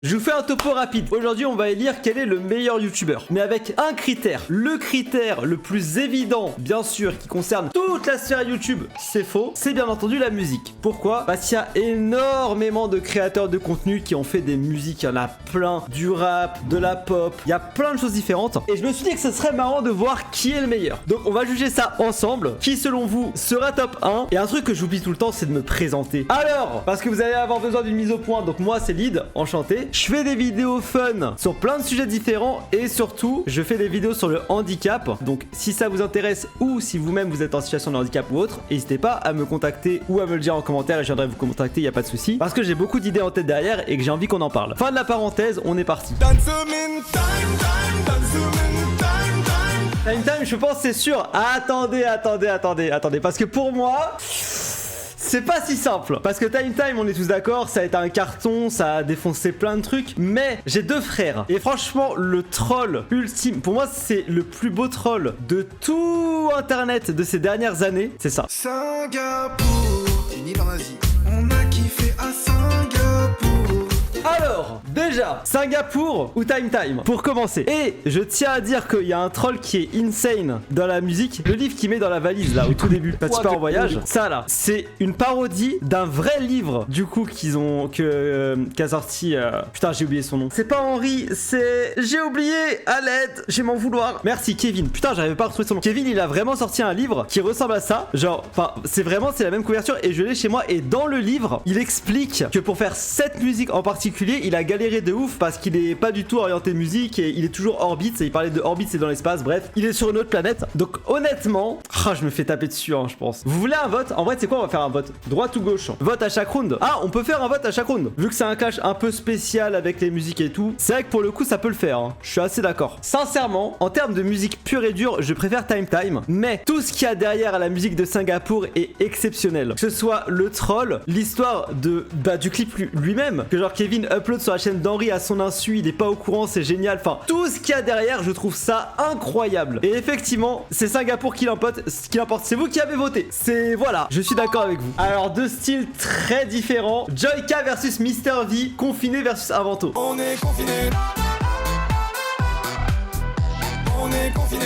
Je vous fais un topo rapide. Aujourd'hui, on va élire quel est le meilleur youtubeur. Mais avec un critère. Le critère le plus évident, bien sûr, qui concerne toute la sphère YouTube, c'est faux, c'est bien entendu la musique. Pourquoi? Parce qu'il y a énormément de créateurs de contenu qui ont fait des musiques. Il y en a plein. Du rap, de la pop. Il y a plein de choses différentes. Et je me suis dit que ce serait marrant de voir qui est le meilleur. Donc, on va juger ça ensemble. Qui, selon vous, sera top 1? Et un truc que j'oublie tout le temps, c'est de me présenter. Alors, parce que vous allez avoir besoin d'une mise au point. Donc, moi, c'est Lyd. Enchanté. Je fais des vidéos fun sur plein de sujets différents et surtout, je fais des vidéos sur le handicap. Donc, si ça vous intéresse ou si vous-même vous êtes en situation de handicap ou autre, n'hésitez pas à me contacter ou à me le dire en commentaire et je viendrai vous contacter, il n'y a pas de souci. Parce que j'ai beaucoup d'idées en tête derrière et que j'ai envie qu'on en parle. Fin de la parenthèse, on est parti. Time, je pense c'est sûr. Attendez, parce que pour moi... c'est pas si simple, parce que Time, on est tous d'accord, ça a été un carton, ça a défoncé plein de trucs, mais j'ai deux frères, et franchement, le troll ultime, pour moi, c'est le plus beau troll de tout Internet de ces dernières années, c'est ça. Singapour, une île en Asie, on a kiffé à Singapour. Alors, déjà, Singapour ou Time pour commencer. Et je tiens à dire qu'il y a un troll qui est insane dans la musique. Le livre qu'il met dans la valise là au tout début, quand tu pars en voyage, ça là, c'est une parodie d'un vrai livre du coup qu'a sorti. Putain, j'ai oublié son nom. C'est pas Henri, c'est. J'ai oublié. À l'aide, je vais m'en vouloir. Merci Kevin. Putain, j'arrivais pas à retrouver son nom. Kevin, il a vraiment sorti un livre qui ressemble à ça. Genre, enfin, c'est la même couverture et je l'ai chez moi. Et dans le livre, il explique que pour faire cette musique en particulier, il a galéré de ouf parce qu'il est pas du tout orienté musique et il est toujours Orbit. Il parlait de Orbit, c'est dans l'espace. Bref, il est sur une autre planète. Donc honnêtement, je me fais taper dessus, hein, je pense. Vous voulez un vote? En vrai, c'est quoi? On va faire un vote. Droite ou gauche? Vote à chaque round. Ah, on peut faire un vote à chaque round. Vu que c'est un clash un peu spécial avec les musiques et tout, c'est vrai que pour le coup, ça peut le faire. Hein. Je suis assez d'accord. Sincèrement, en termes de musique pure et dure, je préfère Time. Mais tout ce qu'il y a derrière à la musique de Singapour est exceptionnel. Que ce soit le troll, l'histoire du clip lui-même, que genre Kevin upload sur la chaîne d'Henri à son insu, il est pas au courant, c'est génial. Enfin, tout ce qu'il y a derrière, je trouve ça incroyable. Et effectivement, c'est Singapour qui l'emporte. C'est vous qui avez voté. C'est voilà, je suis d'accord avec vous. Alors, deux styles très différents. Joyka versus Mr V, confiné versus Invento. On est confiné. On est confiné.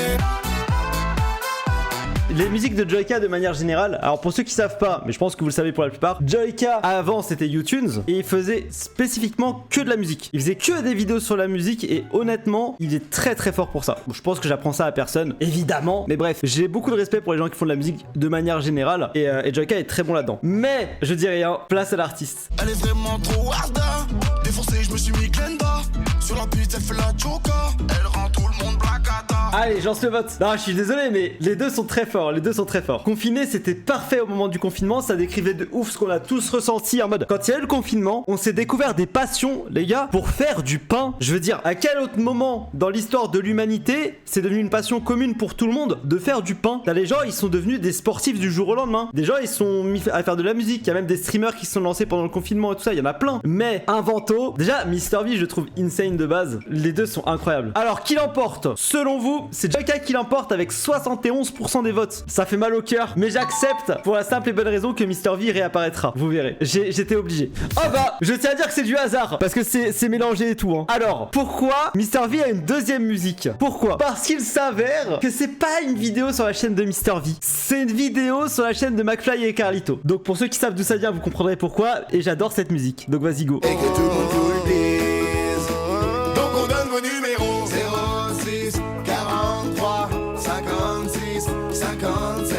Les musiques de Joyka de manière générale, alors pour ceux qui savent pas, mais je pense que vous le savez pour la plupart, Joyka avant c'était YouTunes et il faisait spécifiquement que de la musique. Il faisait que des vidéos sur la musique et honnêtement, il est très très fort pour ça. Bon, je pense que j'apprends ça à personne, évidemment, mais bref, j'ai beaucoup de respect pour les gens qui font de la musique de manière générale et Joyka est très bon là-dedans. Mais je dis rien, place à l'artiste. Elle est vraiment trop harda. Défoncé, je me suis mis Glenda. Sur la piste, elle fait la choca. Elle rend tout le monde blacata. Allez, j'en le vote. Non, je suis désolé, mais les deux sont très forts. Les deux sont très forts. Confiné, c'était parfait au moment du confinement. Ça décrivait de ouf ce qu'on a tous ressenti en mode. Quand il y a eu le confinement, on s'est découvert des passions, les gars, pour faire du pain. Je veux dire, à quel autre moment dans l'histoire de l'humanité, c'est devenu une passion commune pour tout le monde de faire du pain? Là, les gens, ils sont devenus des sportifs du jour au lendemain. Des gens, ils sont mis à faire de la musique. Il y a même des streamers qui se sont lancés pendant le confinement et tout ça. Il y en a plein. Mais Invento, déjà, Mr V, je trouve insane de base. Les deux sont incroyables. Alors, qui l'emporte? Selon vous, c'est Joyka qui l'emporte avec 71% des votes. Ça fait mal au cœur, mais j'accepte pour la simple et bonne raison que Mr V réapparaîtra. Vous verrez. J'étais obligé. Oh bah, je tiens à dire que c'est du hasard parce que c'est mélangé et tout. Hein. Alors, pourquoi Mr V a une deuxième musique? Pourquoi? Parce qu'il s'avère que c'est pas une vidéo sur la chaîne de Mr V. C'est une vidéo sur la chaîne de McFly et Carlito. Donc, pour ceux qui savent d'où ça vient, vous comprendrez pourquoi. Et j'adore cette musique. Donc, vas-y, go. Et que tout le monde vous le dise. Donc on donne vos numéros 06 43 56 57.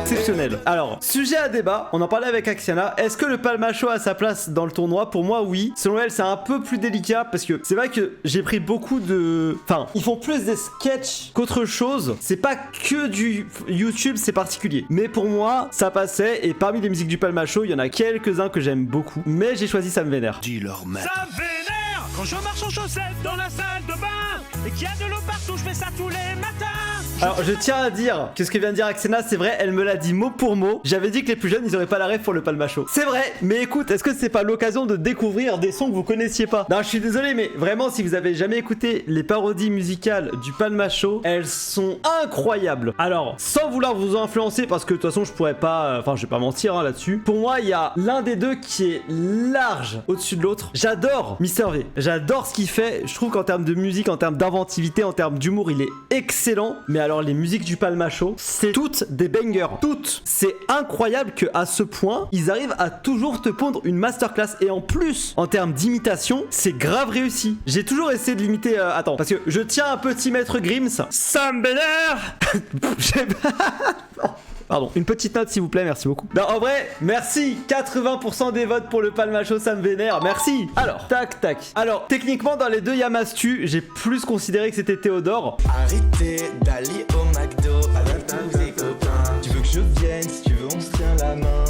Exceptionnel. Alors, sujet à débat, on en parlait avec Axiana. Est-ce que le Palmacho a sa place dans le tournoi? Pour moi, oui. Selon elle, c'est un peu plus délicat parce que c'est vrai que j'ai pris beaucoup de... Enfin, ils font plus des sketchs qu'autre chose. C'est pas que du YouTube, c'est particulier. Mais pour moi, ça passait et parmi les musiques du Palmacho, il y en a quelques-uns que j'aime beaucoup. Mais j'ai choisi Ça me vénère. Dis-leur maître. Ça me vénère quand je marche en chaussettes dans la salle de bain et qu'il y a de l'eau partout, je fais ça tous les matins. Alors je tiens à dire que ce que vient de dire Axena, c'est vrai, elle me l'a dit mot pour mot. J'avais dit que les plus jeunes ils auraient pas la rêve pour le Palmacho. C'est vrai, mais écoute, est-ce que c'est pas l'occasion de découvrir des sons que vous connaissiez pas? Non, je suis désolé, mais vraiment, si vous avez jamais écouté les parodies musicales du Palmacho, elles sont incroyables. Alors, sans vouloir vous influencer, parce que de toute façon je pourrais pas, enfin je vais pas mentir hein, là-dessus. Pour moi, il y a l'un des deux qui est large au-dessus de l'autre. J'adore Mr V, j'adore ce qu'il fait. Je trouve qu'en termes de musique, en termes d'inventivité, en termes d'humour, il est excellent. Mais alors les musiques du Palmacho, c'est toutes des bangers, toutes. C'est incroyable que à ce point, ils arrivent à toujours te pondre une masterclass. Et en plus, en termes d'imitation, c'est grave réussi. J'ai toujours essayé de l'imiter. Attends, parce que je tiens un petit maître Grims. Ça me vénère. Pardon, une petite note s'il vous plaît, merci beaucoup. Non, en vrai, merci. 80% des votes pour le Palmacho, ça me vénère, merci. Alors, tac, tac. Alors, techniquement, dans les deux Yamastu, j'ai plus considéré que c'était Théodore. Arrêtez d'aller au McDo avec tous tes copains. Tu veux que je vienne, si tu veux on se tient la main.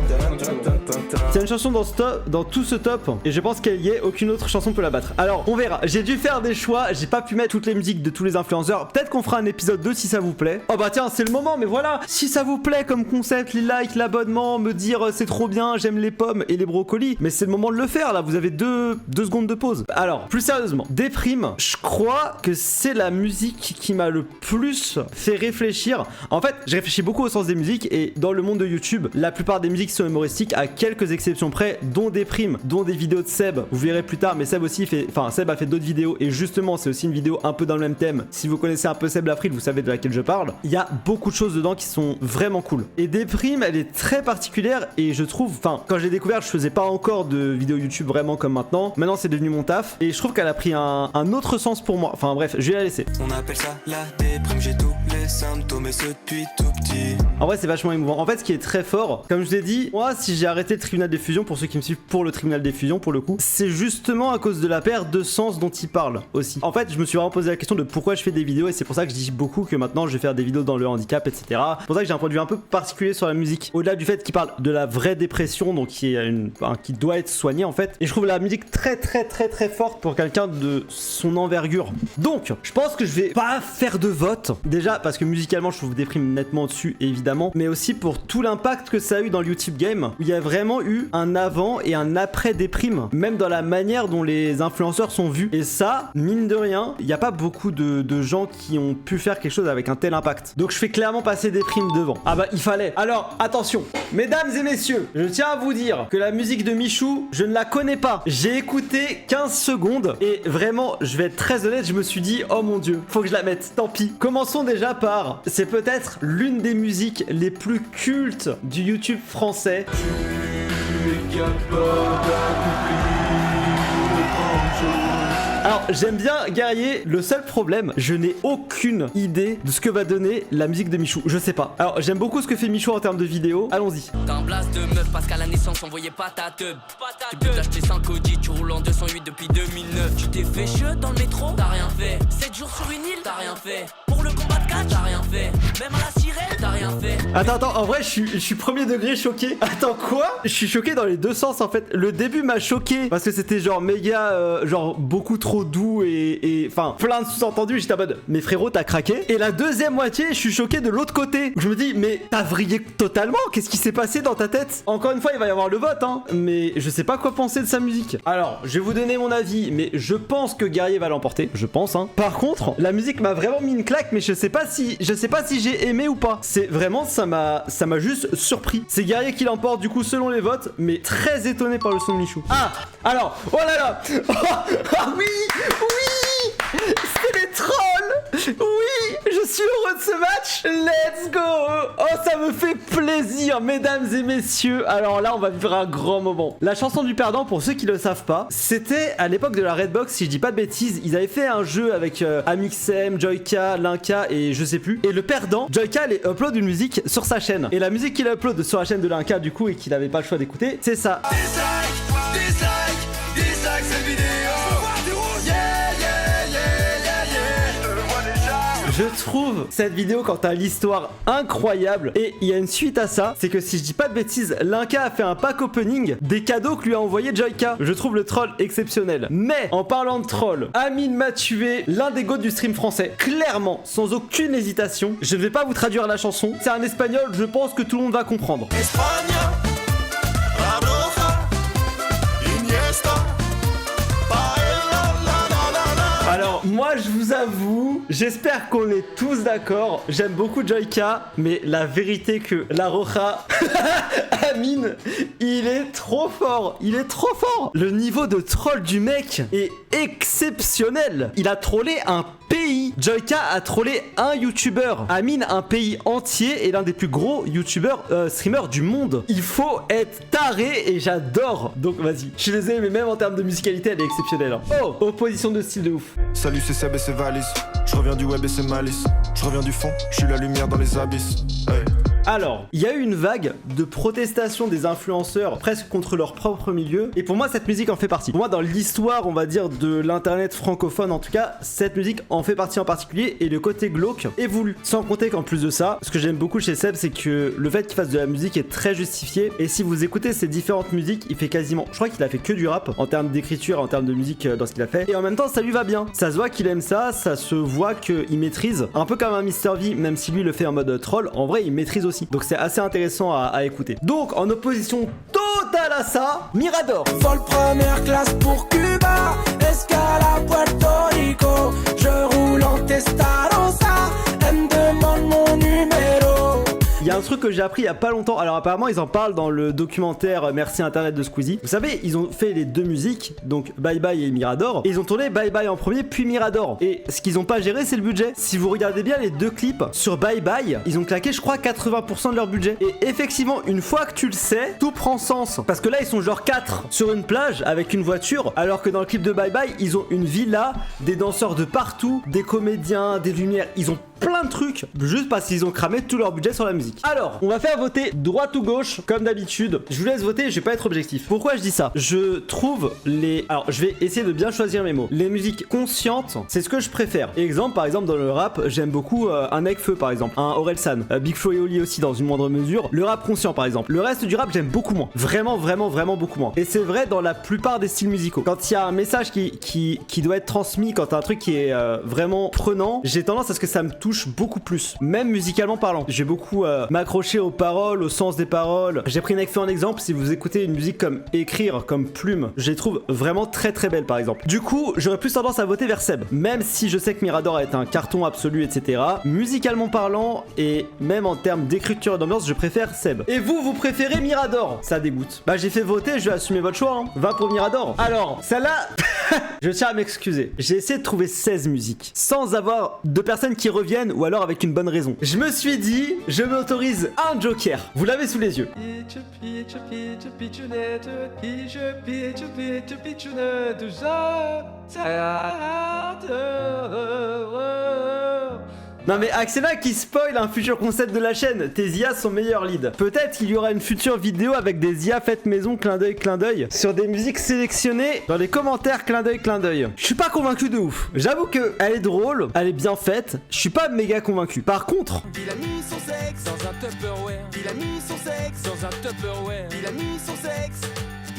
C'est une chanson dans tout ce top et je pense qu'elle y est, aucune autre chanson peut la battre. Alors on verra, j'ai dû faire des choix, j'ai pas pu mettre toutes les musiques de tous les influenceurs. Peut-être qu'on fera un épisode 2 si ça vous plaît. Oh bah tiens, c'est le moment, mais voilà, si ça vous plaît comme concept, les likes, l'abonnement, me dire c'est trop bien, j'aime les pommes et les brocolis, mais c'est le moment de le faire là, vous avez deux secondes de pause. Alors, plus sérieusement, Déprime, je crois que c'est la musique qui m'a le plus fait réfléchir. En fait, j'ai réfléchi beaucoup au sens des musiques et dans le monde de YouTube, la plupart des musiques sont humoristiques à quelques exceptions près, dont Déprime, dont des vidéos de Seb. Vous verrez plus tard, mais Seb aussi fait, enfin Seb a fait d'autres vidéos et justement c'est aussi une vidéo un peu dans le même thème. Si vous connaissez un peu Seb Lafrite, vous savez de laquelle je parle. Il y a beaucoup de choses dedans qui sont vraiment cool. Et Déprime, elle est très particulière et je trouve, enfin quand je l'ai découverte, je faisais pas encore de vidéos YouTube vraiment comme maintenant. Maintenant c'est devenu mon taf et je trouve qu'elle a pris un autre sens pour moi. Enfin bref, je vais la laisser. On appelle ça la déprime, j'ai tous les symptômes et ce depuis tout petit. En vrai c'est vachement émouvant. En fait ce qui est très fort, comme je vous ai dit, moi si j'ai arrêté le tribunal des fusions, pour ceux qui me suivent pour le tribunal des fusions pour le coup, c'est justement à cause de la perte de sens dont il parle aussi. En fait je me suis vraiment posé la question de pourquoi je fais des vidéos et c'est pour ça que je dis beaucoup que maintenant je vais faire des vidéos dans le handicap etc. C'est pour ça que j'ai un point de vue un peu particulier sur la musique. Au-delà du fait qu'il parle de la vraie dépression, donc qui doit être soignée en fait. Et je trouve la musique très forte pour quelqu'un de son envergure. Donc je pense que je vais pas faire de vote. Déjà parce que musicalement je trouve Déprime nettement au-dessus évidemment, mais aussi pour tout l'impact que ça a eu dans le YouTube Game, où il y a vraiment eu un avant et un après Déprime, même dans la manière dont les influenceurs sont vus. Et ça, mine de rien, il n'y a pas beaucoup de gens qui ont pu faire quelque chose avec un tel impact. Donc je fais clairement passer Déprime devant. Ah bah il fallait. Alors attention, mesdames et messieurs, je tiens à vous dire que la musique de Michou, je ne la connais pas. J'ai écouté 15 secondes et vraiment, je vais être très honnête, je me suis dit, oh mon dieu, faut que je la mette, tant pis. Commençons déjà par, c'est peut-être l'une des musiques les plus cultes du YouTube français. Alors j'aime bien Guerrier, le seul problème, je n'ai aucune idée de ce que va donner la musique de Michou, je sais pas. Alors j'aime beaucoup ce que fait Michou en termes de vidéo, allons-y. T'as un blast de meuf parce qu'à la naissance on voyait pas ta teub. Tu peux t'acheter 5 Audi, tu roules en 208 depuis 2009. Tu t'es fait chieux dans le métro, t'as rien fait. 7 jours sur une île, t'as rien fait. Pour le combat de 4, t'as rien fait. Même à la sirène, t'as rien fait. Attends, en vrai je suis premier degré choqué. Attends quoi? Je suis choqué dans les deux sens en fait. Le début m'a choqué parce que c'était genre méga, genre beaucoup trop doux et enfin plein de sous-entendus. J'étais en mode mais frérot t'as craqué. Et la deuxième moitié je suis choqué de l'autre côté. Je me dis mais t'as vrillé totalement. Qu'est-ce qui s'est passé dans ta tête? Encore une fois il va y avoir le vote hein, mais je sais pas quoi penser de sa musique. Alors je vais vous donner mon avis, mais je pense que Guerrier va l'emporter. Je pense hein. Par contre la musique m'a vraiment mis une claque, mais je sais pas si j'ai aimé ou pas. C'est vraiment ça m'a juste surpris. C'est Guerrier qui l'emporte du coup selon les votes, mais très étonné par le son de Michou. Ah alors oh là là ah oui c'est les trolls. Oui, je suis heureux de ce match. Let's go. Oh, ça me fait plaisir, mesdames et messieurs. Alors là, on va vivre un grand moment. La chanson du perdant, pour ceux qui le savent pas, c'était à l'époque de la Redbox, si je dis pas de bêtises. Ils avaient fait un jeu avec Amixem, Joyka, Linka et je sais plus. Et le perdant, Joyka, il upload une musique sur sa chaîne. Et la musique qu'il upload sur la chaîne de Linka, du coup, et qu'il avait pas le choix d'écouter, c'est ça. Dislike cette vidéo. Je trouve cette vidéo quand t'as l'histoire incroyable. Et il y a une suite à ça, c'est que si je dis pas de bêtises, Linka a fait un pack opening des cadeaux que lui a envoyé Joyka. Je trouve le troll exceptionnel. Mais en parlant de troll, Amine m'a tué, l'un des goats du stream français. Clairement, sans aucune hésitation. Je ne vais pas vous traduire la chanson. C'est un espagnol, je pense que tout le monde va comprendre. España, La Roja, Iniesta, Paella, la. Alors moi je vous avoue, j'espère qu'on est tous d'accord. J'aime beaucoup Joyka, mais la vérité que La Roja, Amine, il est trop fort. Il est trop fort. Le niveau de troll du mec est exceptionnel. Il a trollé un pays. Joyka a trollé un youtubeur. Amine un pays entier et l'un des plus gros youtubeurs streamers du monde. Il faut être taré et j'adore. Donc vas-y. Je suis désolé mais même en termes de musicalité elle est exceptionnelle. Oh, opposition de style de ouf. Salut, c'est Seb et c'est Valise. Je reviens du web et c'est Malice. Je reviens du fond, je suis la lumière dans les abysses. Hey. Alors, il y a eu une vague de protestation des influenceurs presque contre leur propre milieu. Et pour moi, cette musique en fait partie. Pour moi, dans l'histoire, on va dire, de l'internet francophone, en tout cas, cette musique en fait partie en particulier. Et le côté glauque est voulu. Sans compter qu'en plus de ça, ce que j'aime beaucoup chez Seb, c'est que le fait qu'il fasse de la musique est très justifié. Et si vous écoutez ses différentes musiques, il fait quasiment... Je crois qu'il a fait que du rap en termes d'écriture, en termes de musique dans ce qu'il a fait. Et en même temps, ça lui va bien. Ça se voit qu'il aime ça, ça se voit qu'il maîtrise. Un peu comme un Mr V, même si lui le fait en mode troll, en vrai, il maîtrise aussi. Donc c'est assez intéressant à écouter. Donc en opposition totale à ça, Mirador. Vol première classe pour Cuba, escale à Puerto Rico. Je roule en Testarossa, elle me demande mon numéro. Il y a un truc que j'ai appris il y a pas longtemps. Alors apparemment ils en parlent dans le documentaire Merci Internet de Squeezie. Vous savez, ils ont fait les deux musiques, donc Bye Bye et Mirador. Et ils ont tourné Bye Bye en premier puis Mirador. Et ce qu'ils ont pas géré c'est le budget. Si vous regardez bien les deux clips sur Bye Bye, ils ont claqué je crois 80% de leur budget. Et effectivement une fois que tu le sais, tout prend sens. Parce que là ils sont genre 4 sur une plage avec une voiture. Alors que dans le clip de Bye Bye ils ont une villa, des danseurs de partout, des comédiens, des lumières. Ils ont plein de trucs juste parce qu'ils ont cramé tout leur budget sur la musique. Alors, on va faire voter droite ou gauche comme d'habitude. Je vous laisse voter, je vais pas être objectif. Pourquoi je dis ça? Je trouve les... Alors, je vais essayer de bien choisir mes mots. Les musiques conscientes, c'est ce que je préfère. Exemple, par exemple, dans le rap, j'aime beaucoup un Nekfeu par exemple, un Orelsan, Big Flo et Oli aussi dans une moindre mesure. Le rap conscient par exemple. Le reste du rap, j'aime beaucoup moins. Vraiment, vraiment, vraiment beaucoup moins. Et c'est vrai dans la plupart des styles musicaux. Quand il y a un message qui doit être transmis, quand t'as un truc qui est vraiment prenant, j'ai tendance à ce que ça me touche beaucoup plus. Même musicalement parlant. J'ai beaucoup m'accrocher aux paroles, au sens des paroles. J'ai pris Nekfeu en exemple. Si vous écoutez une musique comme Écrire, comme Plume, je les trouve vraiment très très belles par exemple. Du coup, j'aurais plus tendance à voter vers Seb. Même si je sais que Mirador est un carton absolu, etc. Musicalement parlant et même en termes d'écriture et d'ambiance, je préfère Seb. Et vous, vous préférez Mirador? Ça dégoûte. Bah j'ai fait voter, je vais assumer votre choix. Hein. Va pour Mirador. Alors, celle-là, je tiens à m'excuser. J'ai essayé de trouver 16 musiques sans avoir de personnes qui reviennent ou alors avec une bonne raison. Je me suis dit, je m'autorise un joker. Vous l'avez sous les yeux. Non mais Axela qui spoil un futur concept de la chaîne. Tes IA sont meilleurs leads. Peut-être qu'il y aura une future vidéo avec des IA faites maison clin d'œil sur des musiques sélectionnées dans les commentaires clin d'œil. Je suis pas convaincu de ouf. J'avoue que elle est drôle, elle est bien faite. Je suis pas méga convaincu. Par contre, Il a mis son sexe dans un Tupperware. Il a mis son sexe dans un Tupperware. Il a mis son sexe.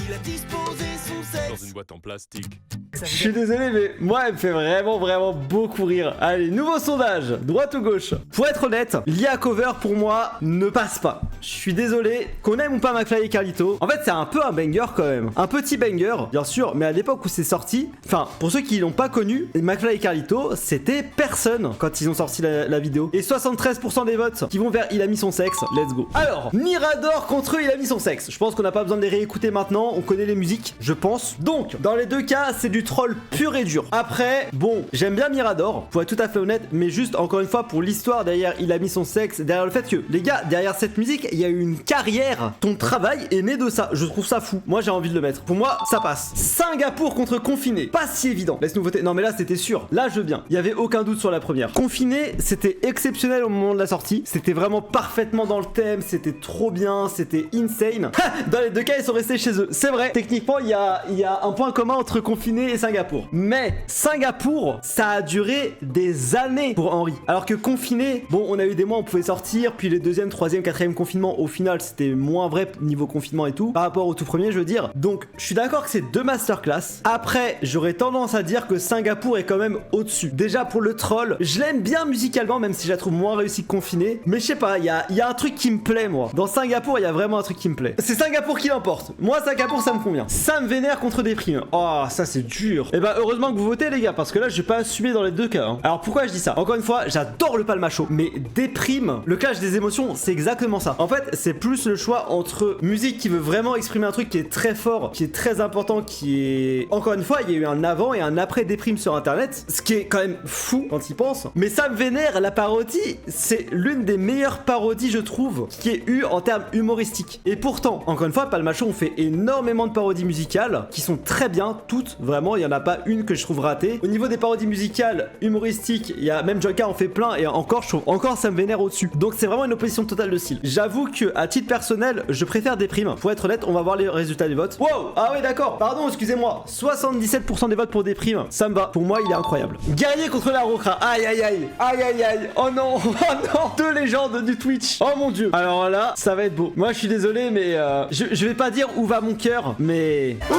Il a disposé son sexe dans une boîte en plastique. je suis désolé mais moi elle me fait vraiment beaucoup rire. Allez, nouveau sondage, droite ou gauche? Pour être honnête, l'IA cover pour moi ne passe pas. Je suis désolé, qu'on aime ou pas McFly et Carlito, en fait c'est un peu un banger quand même. Un petit banger, bien sûr, mais à l'époque où c'est sorti, enfin pour ceux qui l'ont pas connu, McFly et Carlito c'était personne quand ils ont sorti la vidéo. Et 73% des votes qui vont vers Il a mis son sexe, let's go. Alors, Mirador contre Il a mis son sexe. Je pense qu'on n'a pas besoin de les réécouter maintenant, on connaît les musiques, je pense. Donc, dans les deux cas, c'est du troll pur et dur. Après, bon, j'aime bien Mirador, pour être tout à fait honnête, mais juste, encore une fois, pour l'histoire derrière Il a mis son sexe, derrière le fait que, les gars, derrière cette musique, il y a eu une carrière. Ton travail est né de ça. Je trouve ça fou. Moi, j'ai envie de le mettre. Pour moi, ça passe. Singapour contre Confiné. Pas si évident. Laisse-nous voter. Non, mais là, c'était sûr. Là, je veux bien. Il y avait aucun doute sur la première. Confiné, c'était exceptionnel au moment de la sortie. C'était vraiment parfaitement dans le thème. C'était trop bien. C'était insane. Dans les deux cas, ils sont restés chez eux. C'est vrai. Techniquement, il y a un point commun entre Confiné envoyé Singapour. Mais Singapour, ça a duré des années pour Henry. Alors que confiné, bon, on a eu des mois où on pouvait sortir, puis les deuxième, troisième, quatrième confinement, au final, c'était moins vrai niveau confinement et tout, par rapport au tout premier, je veux dire. Donc, je suis d'accord que c'est 2 masterclass. Après, j'aurais tendance à dire que Singapour est quand même au-dessus. Déjà, pour le troll, je l'aime bien musicalement, même si je la trouve moins réussie que confiné. Mais je sais pas, il y a un truc qui me plaît, moi. Dans Singapour, il y a vraiment un truc qui me plaît. C'est Singapour qui l'emporte. Moi, Singapour, ça me convient. Ça me vénère contre Déprime. Oh, ça, c'est dur. Et bah, heureusement que vous votez, les gars, parce que là, je vais pas assumer dans les deux cas. Hein. Alors, pourquoi je dis ça? Encore une fois, j'adore le palmacho, mais Déprime, le clash des émotions, c'est exactement ça. En fait, c'est plus le choix entre musique qui veut vraiment exprimer un truc qui est très fort, qui est très important, qui est... Encore une fois, il y a eu un avant et un après Déprime sur Internet, ce qui est quand même fou quand il pense. Mais ça me vénère, la parodie, c'est l'une des meilleures parodies, je trouve, qui ait eu en termes humoristiques. Et pourtant, encore une fois, Palmacho, on fait énormément de parodies musicales qui sont très bien, toutes, vraiment, il n'y en a pas une que je trouve ratée. Au niveau des parodies musicales, humoristiques, il y a même Joyka en fait plein et encore, je trouve, encore ça me vénère au-dessus. Donc c'est vraiment une opposition totale de style. J'avoue que, à titre personnel, je préfère Déprime. Pour être honnête, on va voir les résultats des votes. Wow! Ah oui, d'accord. Pardon, excusez-moi. 77% des votes pour Déprime. Ça me va. Pour moi, il est incroyable. Guerrier contre la Roca. Aïe, aïe, aïe. Aïe, aïe, aïe. Oh non. Oh non. 2 légendes du Twitch. Oh mon dieu. Alors là, ça va être beau. Moi, je suis désolé, mais je vais pas dire où va mon cœur, mais... Oui!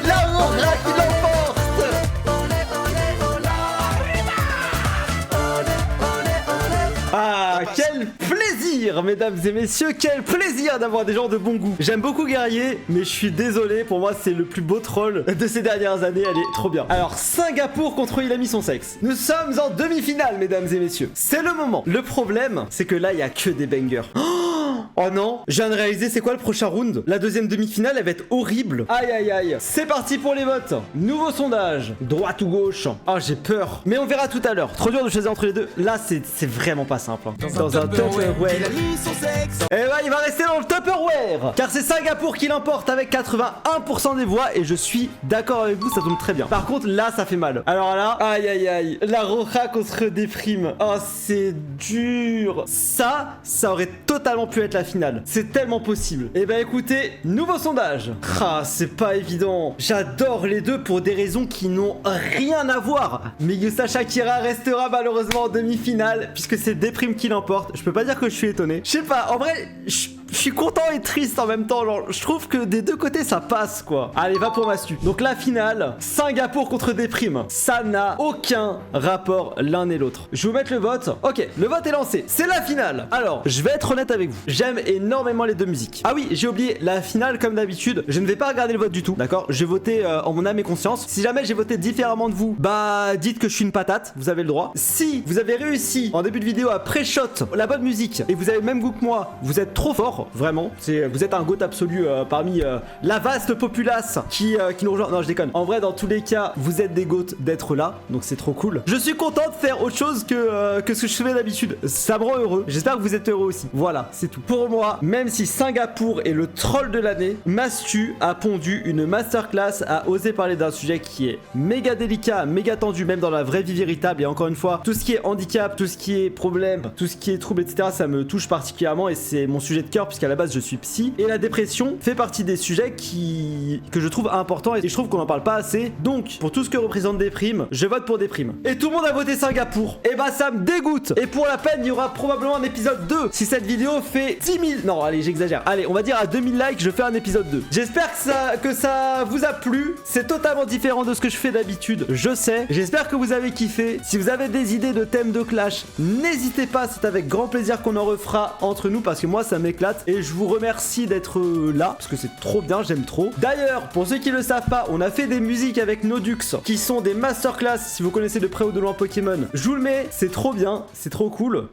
La Roca qui l'emporte! Ah, quel plaisir, mesdames et messieurs, quel plaisir d'avoir des gens de bon goût. J'aime beaucoup Guerrier, mais je suis désolé, pour moi c'est le plus beau troll de ces dernières années, elle est trop bien. Alors, Singapour contre Il a mis son sexe. Nous sommes en demi-finale, mesdames et messieurs. C'est le moment. Le problème, c'est que là, il y a que des bangers. Oh non, je viens de réaliser c'est quoi le prochain round. La deuxième demi-finale, elle va être horrible. Aïe aïe aïe. C'est parti pour les votes. Nouveau sondage. Droite ou gauche? Oh, j'ai peur. Mais on verra tout à l'heure. Trop dur de choisir entre les deux. Là, c'est vraiment pas simple. Hein. Dans un Tupperware. Il a mis son sexe. Et bah, il va rester dans le Tupperware. Car c'est Singapour qui l'emporte avec 81% des voix. Et je suis d'accord avec vous, ça tombe très bien. Par contre, là, ça fait mal. Alors là, aïe aïe aïe. La Roja contre Déprime. Oh, c'est dur. Ça aurait totalement pu être la finale. C'est tellement possible. Et bah écoutez, nouveau sondage. Ah, c'est pas évident. J'adore les deux pour des raisons qui n'ont rien à voir. Mais Yusa Shakira restera malheureusement en demi-finale puisque c'est Déprime qui l'emporte. Je peux pas dire que je suis étonné. Je sais pas, en vrai, je suis content et triste en même temps. Genre, je trouve que des deux côtés ça passe quoi. Allez, va pour Mastu. Donc la finale, Singapour contre Déprime. Ça n'a aucun rapport l'un et l'autre. Je vais vous mettre le vote. Ok, le vote est lancé. C'est la finale. Alors, je vais être honnête avec vous. J'aime énormément les deux musiques. Ah oui, j'ai oublié la finale comme d'habitude. Je ne vais pas regarder le vote du tout. D'accord? J'ai voté en mon âme et conscience. Si jamais j'ai voté différemment de vous, bah dites que je suis une patate. Vous avez le droit. Si vous avez réussi en début de vidéo à pré-shot la bonne musique et vous avez le même goût que moi, vous êtes trop fort. Vraiment, vous êtes un goat absolu parmi la vaste populace qui nous rejoint. Non, je déconne. En vrai, dans tous les cas, vous êtes des goats d'être là, donc c'est trop cool. Je suis content de faire autre chose que ce que je fais d'habitude. Ça me rend heureux. J'espère que vous êtes heureux aussi. Voilà, c'est tout. Pour moi, même si Singapour est le troll de l'année, Mastu a pondu une masterclass, a osé parler d'un sujet qui est méga délicat, méga tendu, même dans la vraie vie véritable. Et encore une fois, tout ce qui est handicap, tout ce qui est problème, tout ce qui est trouble, etc., ça me touche particulièrement et c'est mon sujet de cœur puisqu'à la base je suis psy. Et la dépression fait partie des sujets que je trouve importants et je trouve qu'on n'en parle pas assez. Donc, pour tout ce que représente Déprime, je vote pour Déprime. Et tout le monde a voté Singapour. Et bah ça me dégoûte. Et pour la peine, il y aura probablement un épisode 2. Si cette vidéo fait 10 000... Non, allez, j'exagère. Allez, on va dire à 2000 likes, je fais un épisode 2. J'espère que ça vous a plu. C'est totalement différent de ce que je fais d'habitude, je sais. J'espère que vous avez kiffé. Si vous avez des idées de thèmes de clash, n'hésitez pas, c'est avec grand plaisir qu'on en refera entre nous parce que moi ça m'éclate et je vous remercie d'être là parce que c'est trop bien, j'aime trop. D'ailleurs, pour ceux qui le savent pas, on a fait des musiques avec Nodux qui sont des masterclass si vous connaissez de près ou de loin Pokémon. Je vous le mets, c'est trop bien, c'est trop cool.